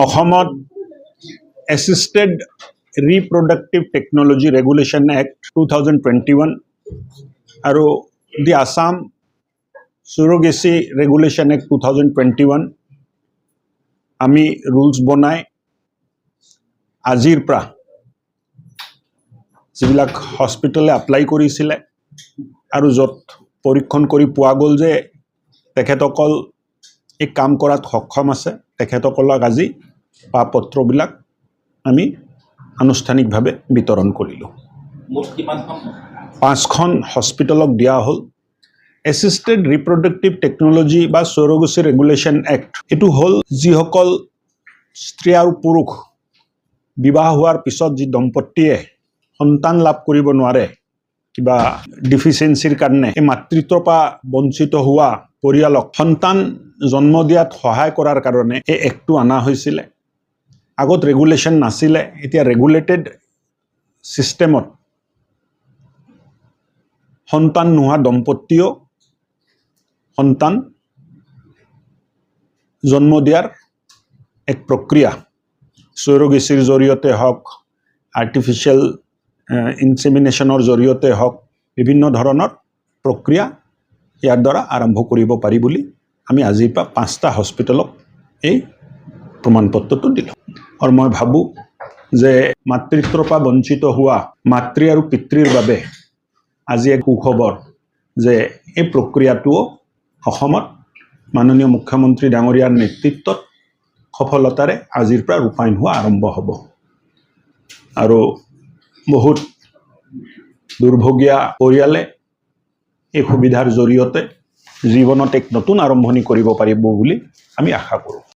অসমত assisted reproductive technology regulation act 2021 আৰু দি Assam সুৰগেচি regulation act 2021 আমি ৰুলছ বনাই আজিৰ পৰা যিবিলাক হস্পিটেলে এপ্লাই কৰিছিলে আৰু য'ত পৰীক্ষণ কৰি পোৱা গ'ল যে তেখেতসকল এই কাম কৰাত সক্ষম আছে তেখেতসকলক আজি পাপত্ৰবিলাক আমি আনুষ্ঠানিকভাৱে বিতৰণ কৰিলোঁ। 5খন হস্পিটেলক দিয়া হ'ল। এছিষ্টেড ৰিপ্ৰডাক্টিভ টেকনলজি বা সুৰগেচি ৰেগুলেশ্যন এক্ট এইটো হ'ল যিসকল স্ত্ৰী আৰু পুৰুষ বিবাহ হোৱাৰ পিছত যি দম্পতীয়ে সন্তান লাভ কৰিব নোৱাৰে কিবা ডিফিচিয়েঞ্চিৰ কাৰণে এই মাতৃত্বৰ পৰা বঞ্চিত হোৱা পৰিয়ালক সন্তান জন্ম দিয়াত সহায় কৰাৰ কাৰণে এই এক্টটো অনা হৈছিলে। আগত ৰেগুলেশ্যন নাছিলে, এতিয়া ৰেগুলেটেড চিষ্টেমত সন্তান নোহোৱা দম্পতীয়েও সন্তান জন্ম দিয়াৰ এক প্ৰক্ৰিয়া সুৰগেচিৰ জৰিয়তে হওক আৰ্টিফিচিয়েল ইনসেমিনেশ্যনৰ জৰিয়তে হওক বিভিন্ন ধৰণৰ প্ৰক্ৰিয়া ইয়াৰ দ্বাৰা আৰম্ভ কৰিব পাৰি বুলি আমি আজিৰ পৰা 5টা হস্পিটেলক এই প্ৰমাণপত্ৰটো দিলোঁ। আৰু মই ভাবোঁ যে মাতৃত্বৰ পৰা বঞ্চিত হোৱা মাতৃ আৰু পিতৃৰ বাবে আজি এক সুখবৰ যে এই প্ৰক্ৰিয়াটোও অসমত মাননীয় মুখ্যমন্ত্ৰী ডাঙৰীয়াৰ নেতৃত্বত সফলতাৰে আজিৰ পৰা ৰূপায়ণ হোৱা আৰম্ভ হ'ব। আৰু বহুত দুৰ্ভগীয়া পৰিয়ালে এই সুবিধাৰ জৰিয়তে জীৱনত এক নতুন আৰম্ভণি কৰিব পাৰিব বুলি আমি আশা কৰোঁ।